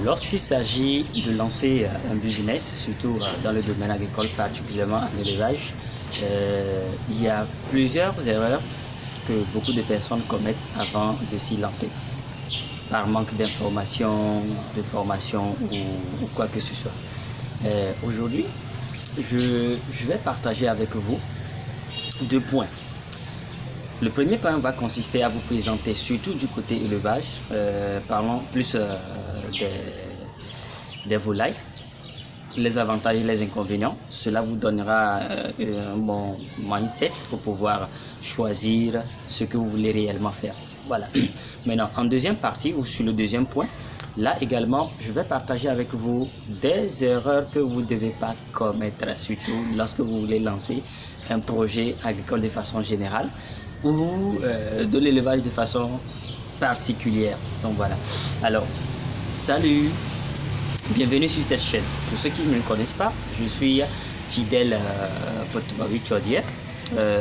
Lorsqu'il s'agit de lancer un business, surtout dans le domaine agricole, particulièrement en élevage, il y a plusieurs erreurs que beaucoup de personnes commettent avant de s'y lancer, par manque d'information, de formation ou quoi que ce soit. Aujourd'hui, je vais partager avec vous 2 points. Le premier point va consister à vous présenter, surtout du côté élevage, parlons plus des volailles, les avantages et les inconvénients. Cela vous donnera un bon mindset pour pouvoir choisir ce que vous voulez réellement faire. Voilà. Maintenant, en deuxième partie ou sur le deuxième point, là également, je vais partager avec vous des erreurs que vous ne devez pas commettre, surtout lorsque vous voulez lancer un projet agricole de façon générale ou de l'élevage de façon particulière. Donc voilà. Alors, salut, bienvenue sur cette chaîne. Pour ceux qui ne me connaissent pas, je suis Fidèle Potoubawi Chaudière,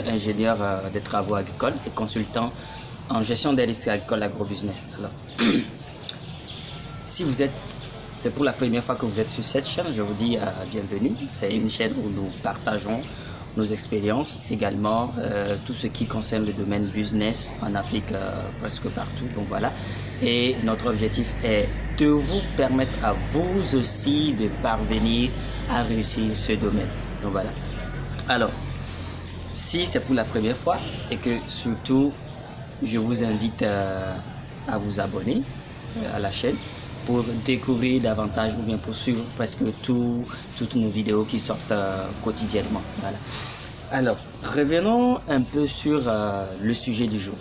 ingénieur des travaux agricoles et consultant en gestion des risques agricoles agrobusiness. Alors, si c'est pour la première fois que vous êtes sur cette chaîne, je vous dis bienvenue. C'est une chaîne où nous partageons nos expériences, également tout ce qui concerne le domaine business en Afrique, presque partout. Donc voilà. Et notre objectif est de vous permettre à vous aussi de parvenir à réussir ce domaine. Donc voilà. Alors, si c'est pour la première fois et que surtout, je vous invite à vous abonner à la chaîne pour découvrir davantage ou bien pour suivre presque toutes nos vidéos qui sortent quotidiennement. Voilà. Alors, revenons un peu sur le sujet du jour.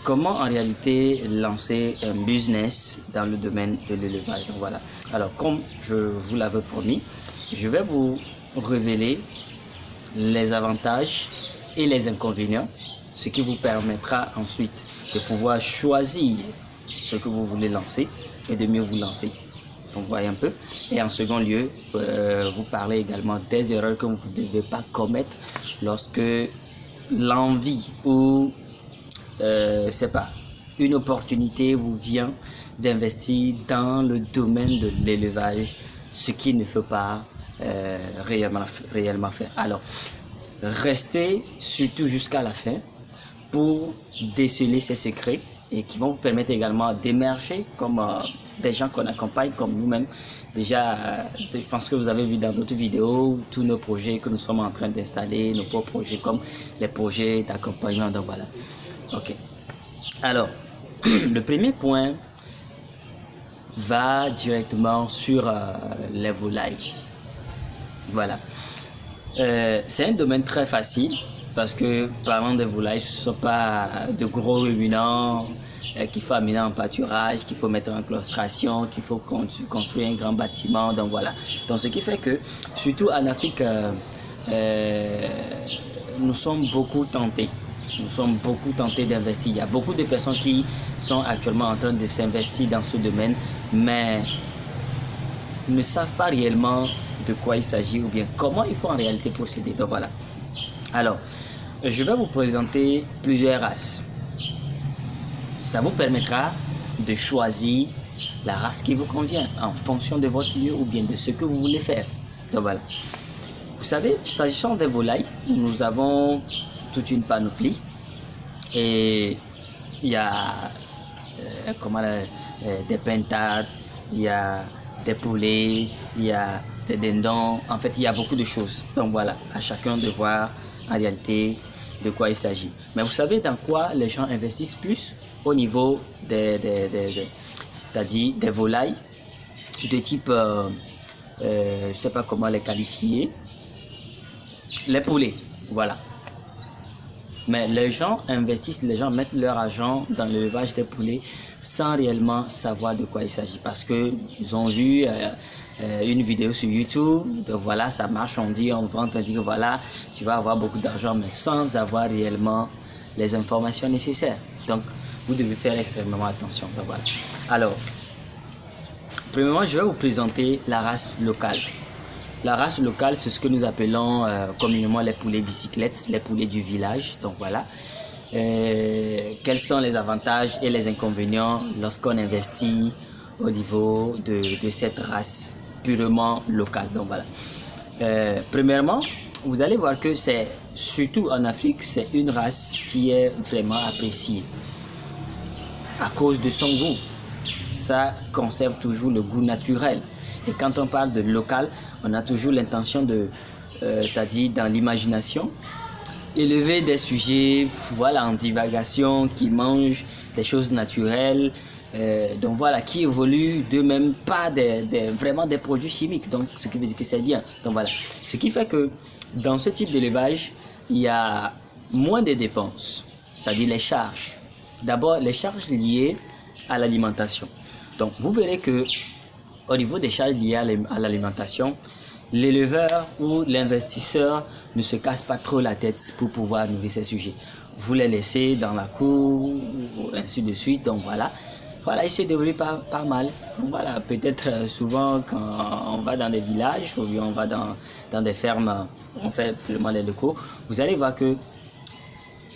Comment en réalité lancer un business dans le domaine de l'élevage? Donc voilà. Alors, comme je vous l'avais promis, je vais vous révéler les avantages et les inconvénients, ce qui vous permettra ensuite de pouvoir choisir ce que vous voulez lancer et de mieux vous lancer. Donc voyez un peu. Et en second lieu, vous parlez également des erreurs que vous ne devez pas commettre lorsque l'envie ou c'est pas une opportunité vous vient d'investir dans le domaine de l'élevage, ce qu'il ne faut pas réellement faire. Alors, restez surtout jusqu'à la fin pour déceler ces secrets et qui vont vous permettre également d'émerger comme des gens qu'on accompagne comme nous-mêmes. Déjà, je pense que vous avez vu dans d'autres vidéos tous nos projets que nous sommes en train d'installer, nos propres projets comme les projets d'accompagnement. Donc voilà. Ok. Alors, le premier point va directement sur les volailles. Voilà. C'est un domaine très facile parce que parlant des volailles, ce ne sont pas de gros ruminants qu'il faut amener en pâturage, qu'il faut mettre en claustration, qu'il faut construire un grand bâtiment. Donc voilà. Donc ce qui fait que, surtout en Afrique, nous sommes beaucoup tentés. Nous sommes beaucoup tentés d'investir. Il y a beaucoup de personnes qui sont actuellement en train de s'investir dans ce domaine, mais ne savent pas réellement de quoi il s'agit ou bien comment il faut en réalité procéder. Donc voilà. Alors, je vais vous présenter plusieurs races. Ça vous permettra de choisir la race qui vous convient en fonction de votre lieu ou bien de ce que vous voulez faire. Donc voilà. Vous savez, s'agissant des volailles, nous avons toute une panoplie et il y a des pintades, il y a des poulets, il y a des dindons, en fait il y a beaucoup de choses. Donc voilà, à chacun de voir en réalité de quoi il s'agit. Mais vous savez dans quoi les gens investissent plus? Au niveau c'est-à-dire des volailles de type, je ne sais pas comment les qualifier, les poulets, voilà. Mais les gens investissent, les gens mettent leur argent dans l'élevage des poulets sans réellement savoir de quoi il s'agit. Parce qu'ils ont vu une vidéo sur YouTube, donc voilà, ça marche, on dit, on vend, on dit que voilà, tu vas avoir beaucoup d'argent, mais sans avoir réellement les informations nécessaires. Donc, vous devez faire extrêmement attention. Donc voilà. Alors, premièrement, je vais vous présenter la race locale. La race locale, c'est ce que nous appelons communément les poulets bicyclettes, les poulets du village. Donc voilà. Quels sont les avantages et les inconvénients lorsqu'on investit au niveau de cette race purement locale. Donc voilà. Premièrement, vous allez voir que c'est, surtout en Afrique, c'est une race qui est vraiment appréciée à cause de son goût. Ça conserve toujours le goût naturel. Et quand on parle de local, on a toujours l'intention de, c'est-à-dire dans l'imagination, élever des sujets, voilà, en divagation, qui mangent des choses naturelles, donc voilà, qui évoluent d'eux-mêmes, pas vraiment des produits chimiques. Donc ce qui veut dire que c'est bien. Donc voilà, ce qui fait que dans ce type d'élevage, il y a moins de dépenses, c'est-à-dire les charges. D'abord, les charges liées à l'alimentation. Donc vous verrez que au niveau des charges liées à l'alimentation, l'éleveur ou l'investisseur ne se casse pas trop la tête pour pouvoir nourrir ces sujets. Vous les laissez dans la cour, ainsi de suite. Donc voilà, ils se développent pas mal. Donc voilà, peut-être souvent quand on va dans des villages ou bien on va dans des fermes, on fait purement les locaux, vous allez voir que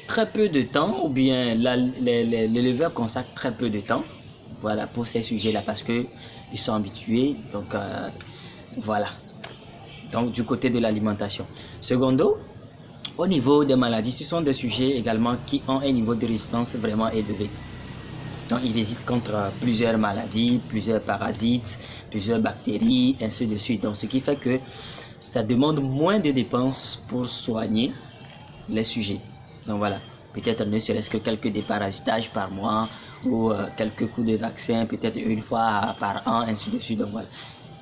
très peu de temps, ou bien l'éleveur consacre très peu de temps, voilà, pour ces sujets-là, parce que ils sont habitués. Donc voilà. Donc du côté de l'alimentation. Secondo, au niveau des maladies, ce sont des sujets également qui ont un niveau de résistance vraiment élevé. Donc ils résistent contre plusieurs maladies, plusieurs parasites, plusieurs bactéries, ainsi de suite. Donc ce qui fait que ça demande moins de dépenses pour soigner les sujets. Donc voilà, peut-être ne serait-ce que quelques déparasitages par mois ou quelques coups de vaccin, peut-être une fois par an, ainsi de suite. Donc voilà.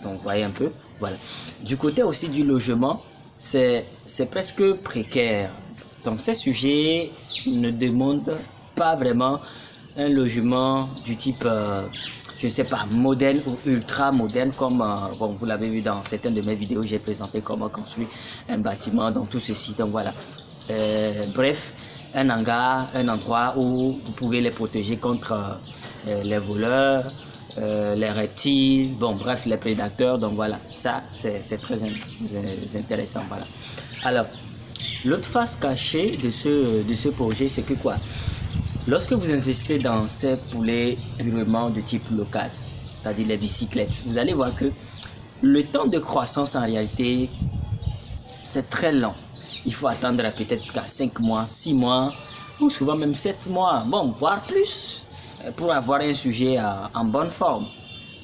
Donc vous voyez un peu, voilà. Du côté aussi du logement, c'est presque précaire. Donc ces sujets ne demandent pas vraiment un logement du type, je ne sais pas, moderne ou ultra moderne, comme bon, vous l'avez vu dans certaines de mes vidéos, j'ai présenté comment construire un bâtiment, donc tout ceci. Donc voilà. Bref, un hangar, un endroit où vous pouvez les protéger contre les voleurs, les reptiles, bon bref, les prédateurs. Donc voilà, ça c'est très intéressant. Voilà. Alors, l'autre face cachée de ce projet, c'est que quoi? Lorsque vous investissez dans ces poulets purement de type local, c'est-à-dire les bicyclettes, vous allez voir que le temps de croissance en réalité, c'est très lent. Il faut attendre peut-être jusqu'à 5 mois, 6 mois, ou souvent même 7 mois, bon, voire plus, pour avoir un sujet en bonne forme.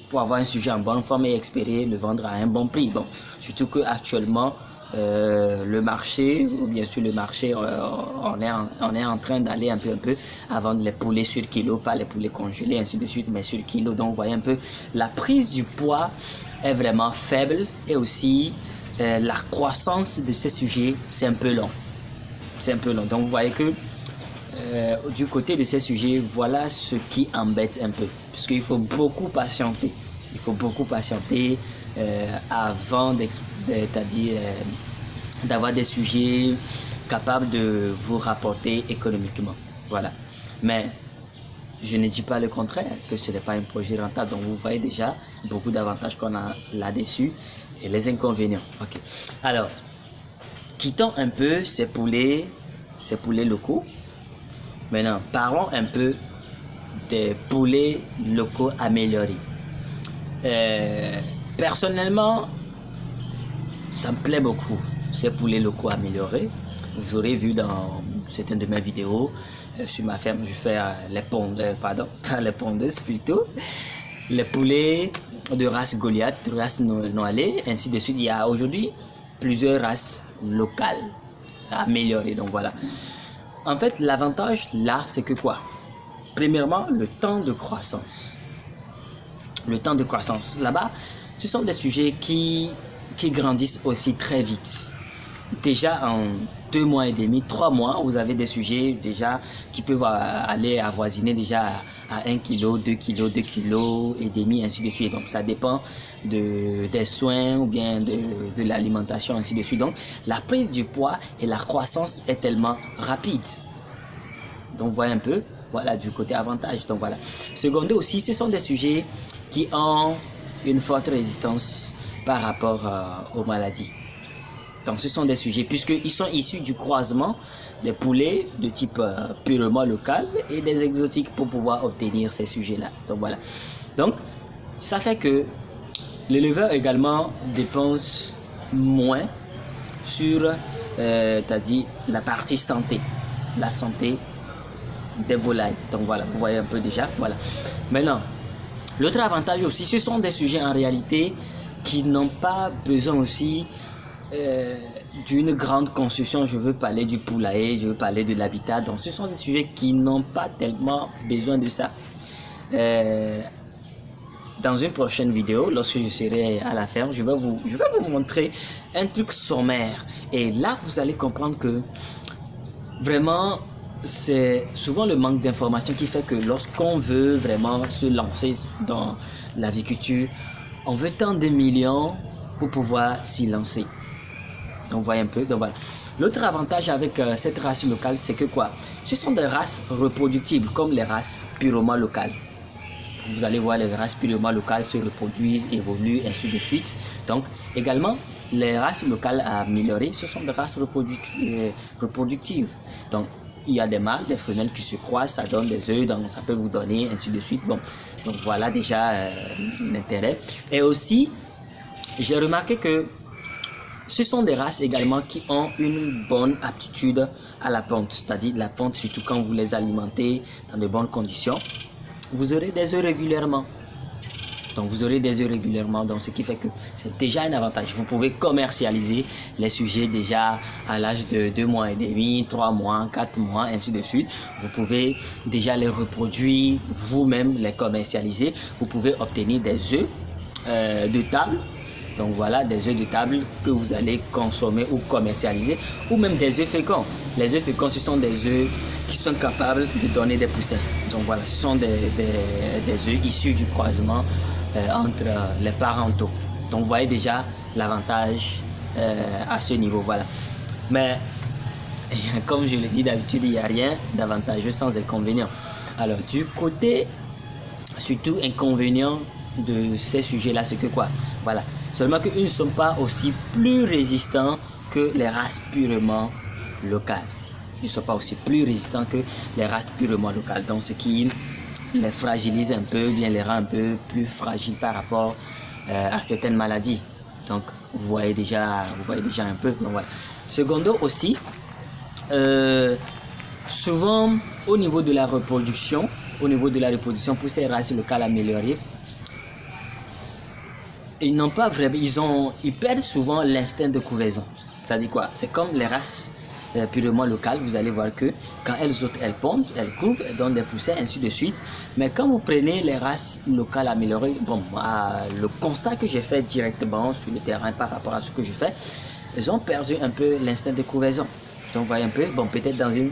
Pour avoir un sujet en bonne forme et espérer le vendre à un bon prix. Bon, surtout qu'actuellement, le marché, ou bien sûr le marché, on est en train d'aller un peu à vendre les poulets sur kilo, pas les poulets congelés, ainsi de suite, mais sur kilo. Donc vous voyez un peu, la prise du poids est vraiment faible et aussi la croissance de ces sujets, c'est un peu long. C'est un peu long. Donc vous voyez que du côté de ces sujets, voilà ce qui embête un peu. Parce qu'il faut beaucoup patienter. Il faut beaucoup patienter avant d'avoir des sujets capables de vous rapporter économiquement. Voilà. Mais je ne dis pas le contraire, que ce n'est pas un projet rentable. Donc vous voyez déjà beaucoup d'avantages qu'on a là-dessus et les inconvénients. Ok. Alors, quittons un peu ces poulets locaux. Maintenant, parlons un peu des poulets locaux améliorés. Personnellement, ça me plaît beaucoup, ces poulets locaux améliorés. Vous aurez vu dans certaines de mes vidéos, sur ma ferme, je fais les pondeuses plutôt. Les poulets de race Goliath, de race Noailles, ainsi de suite. Il y a aujourd'hui plusieurs races locales améliorées. Donc voilà. En fait, l'avantage là, c'est que quoi? Premièrement, le temps de croissance. Le temps de croissance. Là-bas, ce sont des sujets qui grandissent aussi très vite. Déjà en 2 mois et demi, 3 mois, vous avez des sujets déjà qui peuvent aller avoisiner déjà à 1 kg, 2 kg, 2 kg et demi, ainsi de suite. Donc ça dépend des soins ou bien de l'alimentation, ainsi de suite. Donc la prise du poids et la croissance est tellement rapide. Donc vous voyez un peu, voilà du côté avantage. Donc voilà. Secondo aussi, ce sont des sujets qui ont une forte résistance par rapport aux maladies. Donc ce sont des sujets, puisqu'ils sont issus du croisement des poulets de type purement local et des exotiques pour pouvoir obtenir ces sujets-là. Donc voilà. Donc ça fait que l'éleveur également dépense moins sur t'as dit la partie santé, la santé des volailles. Donc voilà, vous voyez un peu déjà. Voilà. Maintenant, l'autre avantage aussi, ce sont des sujets en réalité qui n'ont pas besoin aussi d'une grande construction. Je veux parler du poulailler, je veux parler de l'habitat. Donc ce sont des sujets qui n'ont pas tellement besoin de ça. Dans une prochaine vidéo, lorsque je serai à la ferme, je vais vous montrer un truc sommaire. Et là, vous allez comprendre que vraiment, c'est souvent le manque d'information qui fait que lorsqu'on veut vraiment se lancer dans l'aviculture, on veut tant de millions pour pouvoir s'y lancer. Donc, vous voyez un peu. Donc, voilà. L'autre avantage avec cette race locale, c'est que quoi? Ce sont des races reproductibles, comme les races purement locales. Vous allez voir, les races purement locales se reproduisent, évoluent, ainsi de suite. Donc, également, les races locales améliorées, ce sont des races reproductives. Donc, il y a des mâles, des femelles qui se croisent, ça donne des œufs, donc ça peut vous donner, ainsi de suite. Bon, donc voilà déjà l'intérêt. Et aussi, j'ai remarqué que ce sont des races également qui ont une bonne aptitude à la ponte. C'est-à-dire la ponte, surtout quand vous les alimentez dans de bonnes conditions. Vous aurez des œufs régulièrement. Donc vous aurez des œufs régulièrement, donc ce qui fait que c'est déjà un avantage. Vous pouvez commercialiser les sujets déjà à l'âge de 2 mois et demi, 3 mois, 4 mois, ainsi de suite. Vous pouvez déjà les reproduire, vous-même les commercialiser. Vous pouvez obtenir des œufs de table. Donc voilà, des œufs de table que vous allez consommer ou commercialiser, ou même des œufs féconds. Les œufs féconds, ce sont des œufs qui sont capables de donner des poussins. Donc voilà, ce sont des œufs issus du croisement entre les parentaux. Donc vous voyez déjà l'avantage à ce niveau. Voilà. Mais comme je le dis d'habitude, il n'y a rien d'avantageux sans inconvénient. Alors du côté, surtout inconvénient de ces sujets-là, c'est que quoi? Voilà. Seulement qu'ils ne sont pas aussi plus résistants que les races purement locales. Ils ne sont pas aussi plus résistants que les races purement locales. Donc ce qui les fragilise un peu, bien les rend un peu plus fragiles par rapport à certaines maladies. Donc vous voyez déjà un peu. Donc, voilà. Secondo aussi, souvent au niveau de la reproduction, pour ces races locales améliorées, ils n'ont pas vraiment, ils perdent souvent l'instinct de couvaison. C'est-à-dire quoi? C'est comme les races purement locales, vous allez voir que quand elles pondent, elles couvent, elles donnent des poussins, ainsi de suite. Mais quand vous prenez les races locales améliorées, bon, le constat que j'ai fait directement sur le terrain par rapport à ce que je fais, ils ont perdu un peu l'instinct de couvaison. Donc, vous voyez un peu, bon, peut-être dans une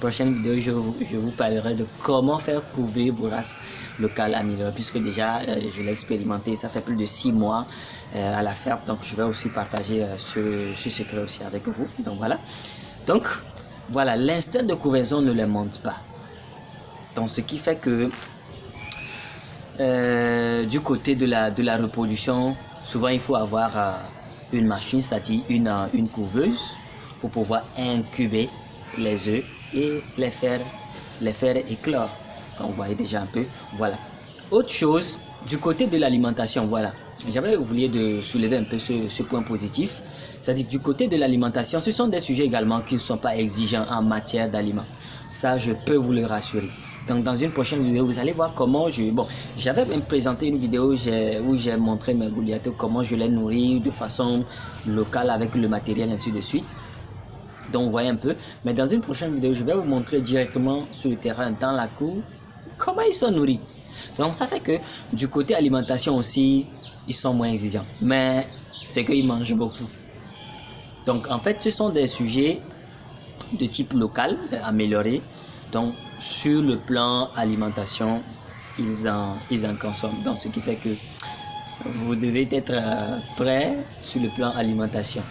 prochaine vidéo, je vous parlerai de comment faire couvrir vos races locales améliorées, puisque déjà, je l'ai expérimenté, ça fait plus de 6 mois à la ferme, donc je vais aussi partager ce secret aussi avec vous. Donc, voilà. Donc, voilà, l'instinct de couvaison ne les monte pas. Donc, ce qui fait que du côté de la reproduction, souvent il faut avoir une machine, c'est-à-dire une couveuse, pour pouvoir incuber les œufs et les faire éclore. Donc, vous voyez déjà un peu. Voilà. Autre chose, du côté de l'alimentation, voilà. J'avais voulu de soulever un peu ce point positif. C'est-à-dire que du côté de l'alimentation, ce sont des sujets également qui ne sont pas exigeants en matière d'aliments. Ça, je peux vous le rassurer. Donc, dans une prochaine vidéo, vous allez voir comment j'avais même présenté une vidéo où j'ai montré mes gouliatos, comment je les nourris de façon locale avec le matériel, ainsi de suite. Donc, vous voyez un peu. Mais dans une prochaine vidéo, je vais vous montrer directement sur le terrain, dans la cour, comment ils sont nourris. Donc, ça fait que du côté alimentation aussi, ils sont moins exigeants. Mais c'est qu'ils mangent beaucoup. Donc, en fait, ce sont des sujets de type local, améliorés. Donc, sur le plan alimentation, ils en consomment. Donc, ce qui fait que vous devez être prêt sur le plan alimentation.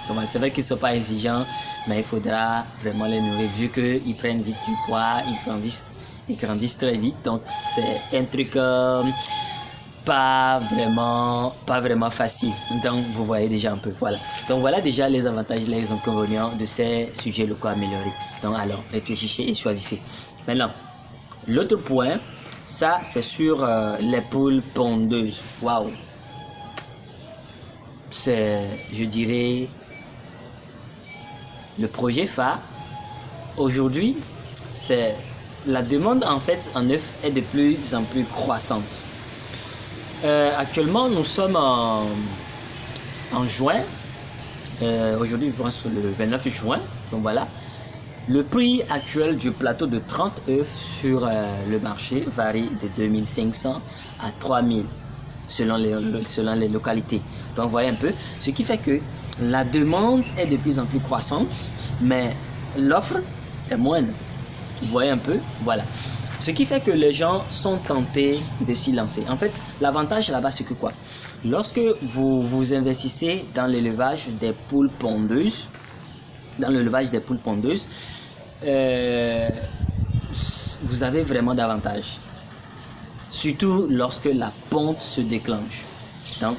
Donc, c'est vrai qu'ils ne sont pas exigeants, mais il faudra vraiment les nourrir. Vu qu'ils prennent vite du poids, ils grandissent très vite. Donc, c'est un truc pas vraiment facile. Donc, vous voyez déjà un peu. Voilà. Donc, voilà déjà les avantages et les inconvénients de ces sujets locaux améliorés. Donc, alors, réfléchissez et choisissez. Maintenant, l'autre point, Ça, c'est sur les poules pondeuses. Waouh! C'est, je dirais, le projet phare. Aujourd'hui, c'est la demande en fait en œuf est de plus en plus croissante. Actuellement, nous sommes en juin. Aujourd'hui, je pense le 29 juin. Donc voilà. Le prix actuel du plateau de 30 œufs sur le marché varie de 2500 à 3000 selon les localités. Donc, vous voyez un peu. Ce qui fait que la demande est de plus en plus croissante, mais l'offre est moindre. Vous voyez un peu? Voilà. Ce qui fait que les gens sont tentés de s'y lancer. En fait, l'avantage là-bas, c'est que quoi? Lorsque vous vous investissez dans l'élevage des poules pondeuses, vous avez vraiment d'avantages. Surtout lorsque la ponte se déclenche. Donc,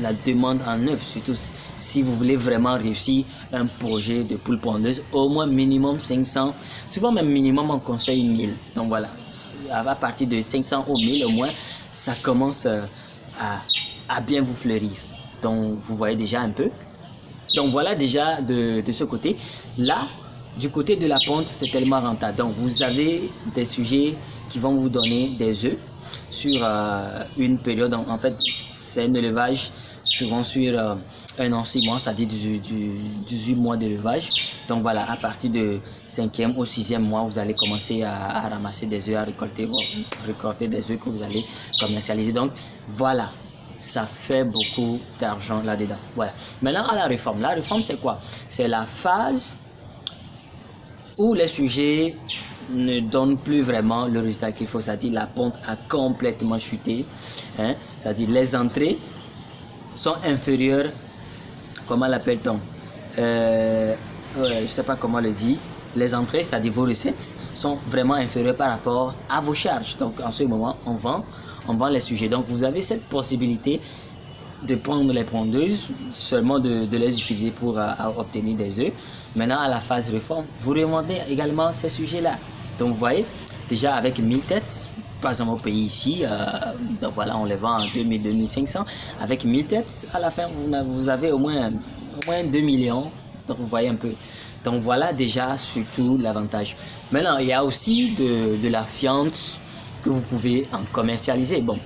la demande en œuf, surtout si vous voulez vraiment réussir un projet de poules pondeuses, au moins minimum 500, souvent même minimum on conseille 1000. Donc voilà, à partir de 500 ou 1000 au moins, ça commence à bien vous fleurir. Donc vous voyez déjà un peu. Donc voilà déjà de ce côté. Là, du côté de la ponte, c'est tellement rentable. Donc vous avez des sujets qui vont vous donner des œufs sur une période. En fait, c'est un élevage souvent sur un an, 6 mois, c'est-à-dire 18 mois d'élevage. Donc voilà, à partir du 5e ou 6e mois, vous allez commencer à ramasser des œufs, à récolter des œufs que vous allez commercialiser. Donc voilà, ça fait beaucoup d'argent là-dedans. Voilà. Maintenant à la réforme. La réforme, c'est quoi? C'est la phase où les sujets ne donnent plus vraiment le résultat qu'il faut. C'est-à-dire la ponte a complètement chuté. Hein? C'est-à-dire les entrées sont inférieures. Comment l'appelle-t-on? Je ne sais pas comment le dire. Les entrées, c'est-à-dire vos recettes, sont vraiment inférieures par rapport à vos charges. Donc en ce moment, on vend les sujets. Donc vous avez cette possibilité de prendre les pondeuses, seulement de les utiliser pour obtenir des œufs. Maintenant, à la phase réforme, vous revendez également ces sujets-là. Donc vous voyez, déjà avec 1000 têtes, par exemple au pays ici, donc voilà, on les vend à 2000, 2500. Avec 1000 têtes, à la fin, vous avez au moins 2 millions. Donc vous voyez un peu. Donc voilà déjà surtout l'avantage. Maintenant, il y a aussi de la fiente que vous pouvez en commercialiser. Bon,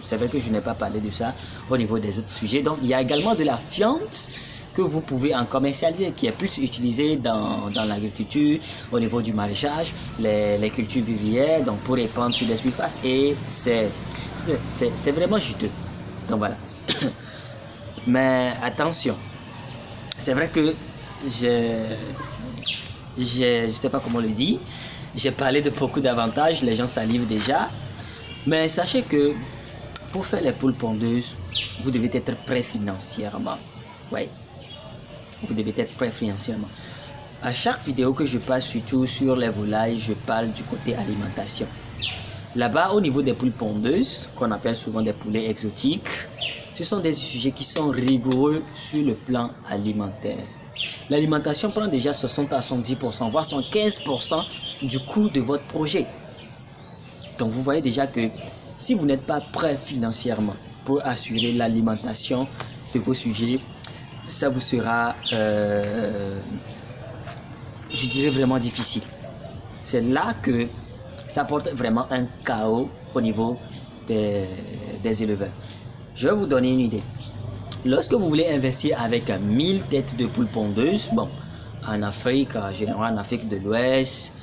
c'est vrai que je n'ai pas parlé de ça au niveau des autres sujets. Donc il y a également de la fiente que vous pouvez en commercialiser, qui est plus utilisée dans l'agriculture, au niveau du maraîchage, les cultures vivrières, donc pour répandre sur des surfaces, et c'est vraiment juteux. Donc voilà. Mais attention, c'est vrai que je sais pas comment le dire, j'ai parlé de beaucoup d'avantages, les gens salivent déjà, mais sachez que pour faire les poules pondeuses, vous devez être prêt financièrement. Ouais. Vous devez être prêt financièrement. À chaque vidéo que je passe, surtout sur les volailles, je parle du côté alimentation. Là-bas, au niveau des poules pondeuses, qu'on appelle souvent des poulets exotiques, ce sont des sujets qui sont rigoureux sur le plan alimentaire. L'alimentation prend déjà 60 à 70%, voire 15% du coût de votre projet. Donc vous voyez déjà que si vous n'êtes pas prêt financièrement pour assurer l'alimentation de vos sujets, ça vous sera, je dirais, vraiment difficile. C'est là que ça porte vraiment un chaos au niveau des éleveurs. Je vais vous donner une idée. Lorsque vous voulez investir avec 1000 têtes de poules pondeuses, bon, en Afrique, en général en Afrique de l'Ouest,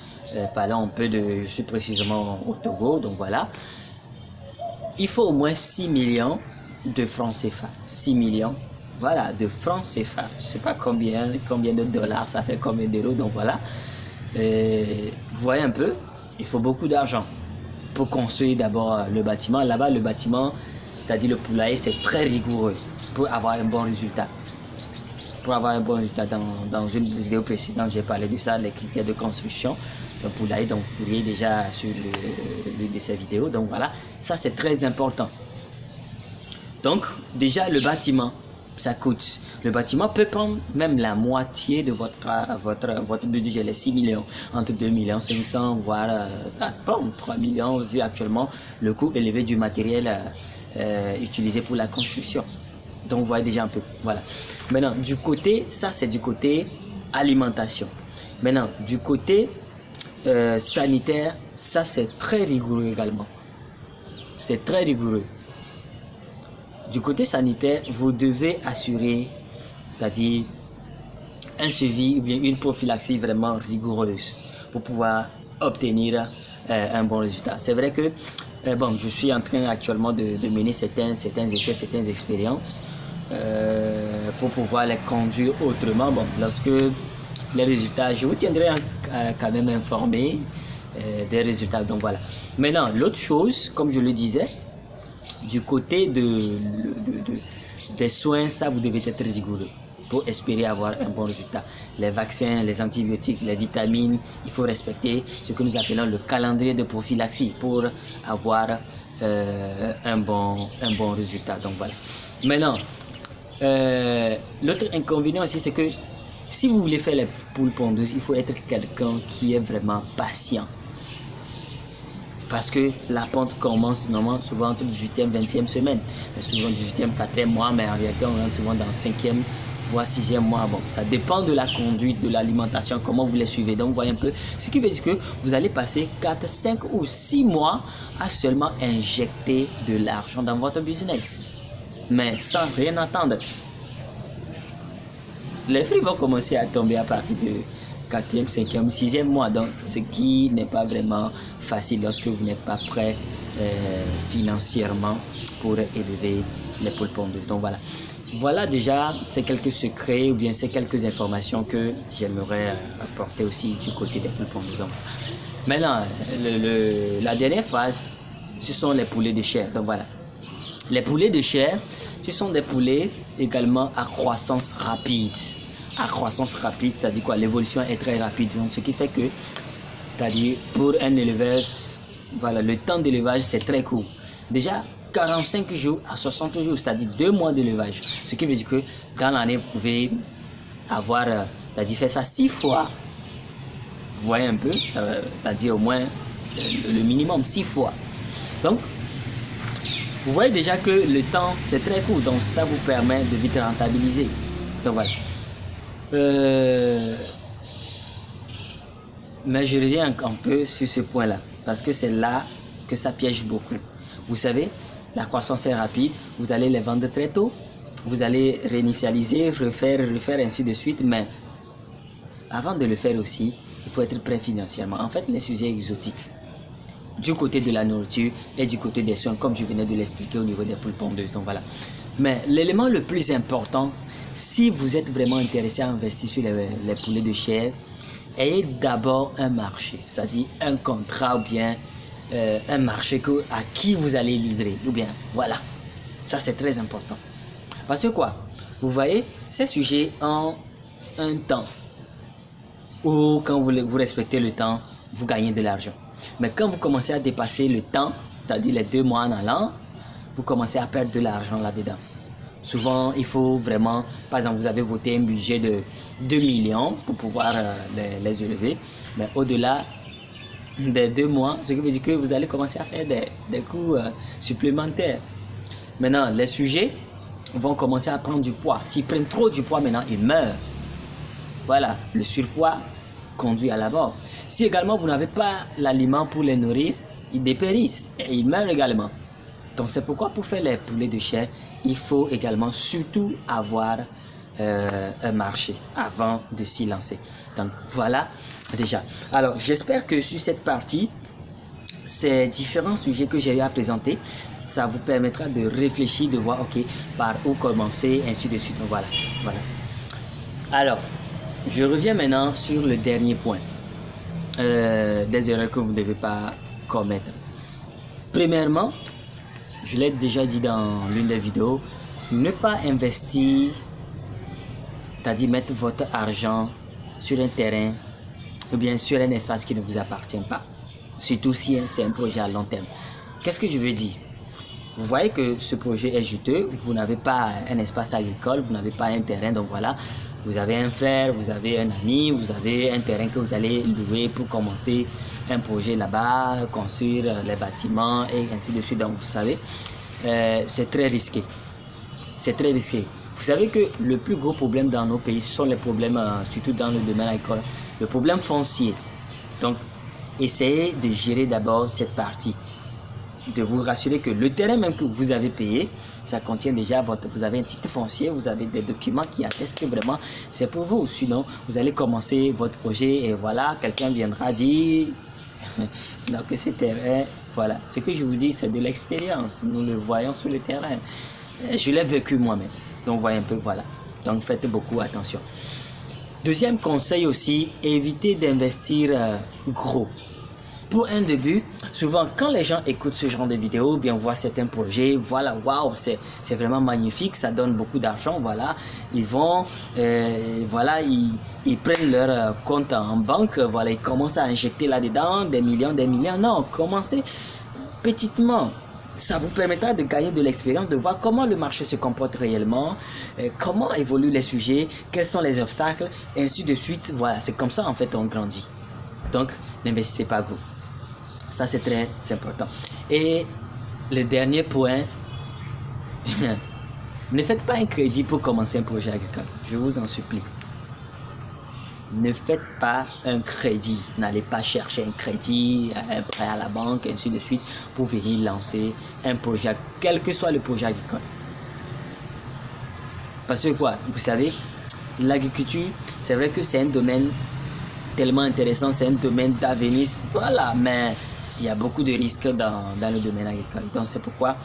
parlons un peu je suis précisément au Togo, donc voilà, il faut au moins 6 millions de francs CFA. 6 millions. Voilà, de francs CFA. Je ne sais pas combien de dollars, ça fait combien d'euros, donc voilà. Vous voyez un peu, il faut beaucoup d'argent pour construire d'abord le bâtiment. Là-bas, le bâtiment, c'est-à-dire le poulailler, c'est très rigoureux pour avoir un bon résultat. Pour avoir un bon résultat, dans une vidéo précédente, j'ai parlé de ça, les critères de construction d'un poulailler. Donc vous pourriez déjà sur l'une de ces vidéos. Donc voilà, ça c'est très important. Donc déjà le bâtiment, ça coûte. Le bâtiment peut prendre même la moitié de votre budget, les 6 millions, entre 2 millions 500, voire 3 millions, vu actuellement le coût élevé du matériel utilisé pour la construction. Donc vous voyez déjà un peu. Voilà. Maintenant, du côté, ça c'est du côté alimentation. Maintenant, du côté sanitaire, ça c'est très rigoureux également. C'est très rigoureux. Du côté sanitaire, vous devez assurer, c'est-à-dire un suivi ou bien une prophylaxie vraiment rigoureuse pour pouvoir obtenir un bon résultat. C'est vrai que bon, je suis en train actuellement de mener certains essais, certaines expériences pour pouvoir les conduire autrement. Bon, lorsque les résultats, je vous tiendrai quand même informé des résultats. Donc voilà. Maintenant, l'autre chose, comme je le disais, du côté des soins, ça vous devez être rigoureux pour espérer avoir un bon résultat. Les vaccins, les antibiotiques, les vitamines, il faut respecter ce que nous appelons le calendrier de prophylaxie pour avoir un bon résultat. Donc voilà. Maintenant, l'autre inconvénient aussi, c'est que si vous voulez faire les poules pondeuses, il faut être quelqu'un qui est vraiment patient. Parce que la pente commence normalement souvent entre 18e, 20e semaine. Mais souvent 18e, 4e mois, mais en réalité on rentre souvent dans 5e, voire 6e mois. Bon, ça dépend de la conduite, de l'alimentation, comment vous les suivez. Donc vous voyez un peu, ce qui veut dire que vous allez passer 4, 5 ou 6 mois à seulement injecter de l'argent dans votre business. Mais sans rien attendre. Les fruits vont commencer à tomber à partir de 4e, 5e, 6e mois. Donc, ce qui n'est pas vraiment facile lorsque vous n'êtes pas prêt financièrement pour élever les poules pondeuses. Donc, voilà. Voilà déjà ces quelques secrets ou bien ces quelques informations que j'aimerais apporter aussi du côté des poules pondeuses. Donc, maintenant, la dernière phase, ce sont les poulets de chair. Donc, voilà. Les poulets de chair, ce sont des poulets également à croissance rapide. À croissance rapide, c'est-à-dire quoi? L'évolution est très rapide. Donc, ce qui fait que, c'est-à-dire pour un élevage, voilà, le temps d'élevage, c'est très court. Déjà, 45 jours à 60 jours, c'est-à-dire 2 mois d'élevage. Ce qui veut dire que dans l'année, vous pouvez avoir, c'est-à-dire faire ça 6 fois. Vous voyez un peu, c'est-à-dire au moins le minimum 6 fois. Donc, vous voyez déjà que le temps, c'est très court. Donc, ça vous permet de vite rentabiliser. Donc, voilà. Mais je reviens un peu sur ce point-là. Parce que c'est là que ça piège beaucoup. Vous savez, la croissance est rapide. Vous allez les vendre très tôt. Vous allez réinitialiser, refaire, ainsi de suite. Mais avant de le faire aussi, il faut être prêt financièrement. En fait, les sujets exotiques, du côté de la nourriture et du côté des soins, comme je venais de l'expliquer au niveau des poules pondeuses. Donc voilà. Mais l'élément le plus important, si vous êtes vraiment intéressé à investir sur les poulets de chair, ayez d'abord un marché, c'est-à-dire un contrat ou bien un marché à qui vous allez livrer. Ou bien, voilà. Ça, c'est très important. Parce que quoi? Vous voyez, ces sujets ont un temps où quand vous respectez le temps, vous gagnez de l'argent. Mais quand vous commencez à dépasser le temps, c'est-à-dire les 2 mois en allant, vous commencez à perdre de l'argent là-dedans. Souvent, il faut vraiment, par exemple, vous avez voté un budget de 2 millions pour pouvoir les élever. Mais au-delà des 2 mois, ce qui veut dire que vous allez commencer à faire des coûts supplémentaires. Maintenant, les sujets vont commencer à prendre du poids. S'ils prennent trop du poids maintenant, ils meurent. Voilà, le surpoids conduit à la mort. Si également vous n'avez pas l'aliment pour les nourrir, ils dépérissent et ils meurent également. Donc c'est pourquoi pour faire les poulets de chair, il faut également surtout avoir un marché avant de s'y lancer. Donc voilà déjà. Alors j'espère que sur cette partie, ces différents sujets que j'ai eu à présenter, ça vous permettra de réfléchir, de voir ok, par où commencer, ainsi de suite. Donc voilà. Alors, je reviens maintenant sur le dernier point. Des erreurs que vous ne devez pas commettre. Premièrement, je l'ai déjà dit dans l'une des vidéos, ne pas investir, c'est-à-dire mettre votre argent sur un terrain ou bien sur un espace qui ne vous appartient pas. Surtout si c'est un projet à long terme. Qu'est-ce que je veux dire? Vous voyez que ce projet est juteux, vous n'avez pas un espace agricole, vous n'avez pas un terrain, donc voilà, vous avez un frère, vous avez un ami, vous avez un terrain que vous allez louer pour commencer un projet là-bas, construire les bâtiments et ainsi de suite. Donc vous savez, c'est très risqué. C'est très risqué. Vous savez que le plus gros problème dans nos pays, ce sont les problèmes, surtout dans le domaine agricole, le problème foncier. Donc, essayez de gérer d'abord cette partie. De vous rassurer que le terrain même que vous avez payé, ça contient déjà vous avez un titre foncier, vous avez des documents qui attestent que vraiment c'est pour vous. Sinon, vous allez commencer votre projet et voilà, quelqu'un viendra dire donc ce terrain, voilà. Ce que je vous dis, c'est de l'expérience. Nous le voyons sur le terrain. Je l'ai vécu moi-même. Donc, voyez un peu, voilà. Donc, faites beaucoup attention. Deuxième conseil aussi, évitez d'investir gros. Pour un début, souvent quand les gens écoutent ce genre de vidéos, bien voient certains projets, voilà, waouh, c'est vraiment magnifique, ça donne beaucoup d'argent, voilà, ils vont, voilà, ils prennent leur compte en banque, voilà, ils commencent à injecter là-dedans des millions, non, commencez petitement. Ça vous permettra de gagner de l'expérience, de voir comment le marché se comporte réellement, comment évoluent les sujets, quels sont les obstacles, et ainsi de suite. Voilà, c'est comme ça en fait on grandit. Donc, n'investissez pas vous. Ça, c'est très important. Et le dernier point, ne faites pas un crédit pour commencer un projet agricole. Je vous en supplie. Ne faites pas un crédit. N'allez pas chercher un crédit, un prêt à la banque, ainsi de suite, pour venir lancer un projet, quel que soit le projet agricole. Parce que quoi, vous savez, l'agriculture, c'est vrai que c'est un domaine tellement intéressant, c'est un domaine d'avenir, voilà, mais il y a beaucoup de risques dans le domaine agricole. Donc c'est pourquoi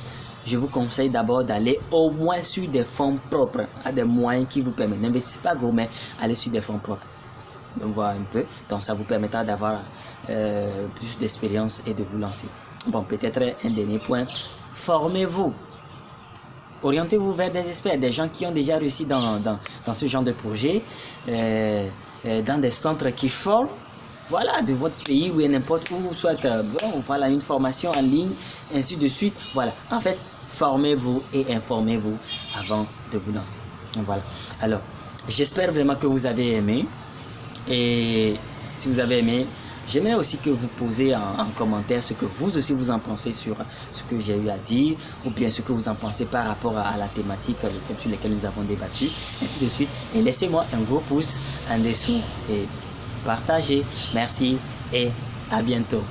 je vous conseille d'abord d'aller au moins sur des fonds propres, à des moyens qui vous permettent. N'investissez pas gros, mais allez sur des fonds propres. Donc voir un peu, donc ça vous permettra d'avoir plus d'expérience et de vous lancer. Bon, peut-être un dernier point, formez-vous. Orientez-vous vers des experts, des gens qui ont déjà réussi dans ce genre de projet, dans des centres qui forment, voilà, de votre pays ou n'importe où, soit bon, voilà, une formation en ligne, ainsi de suite. Voilà, en fait, formez-vous et informez-vous avant de vous lancer. Voilà. Alors, j'espère vraiment que vous avez aimé. Et si vous avez aimé, j'aimerais aussi que vous posiez en commentaire ce que vous aussi vous en pensez sur ce que j'ai eu à dire, ou bien ce que vous en pensez par rapport à la thématique sur laquelle nous avons débattu, ainsi de suite. Et laissez-moi un gros pouce en dessous et partagez. Merci et à bientôt.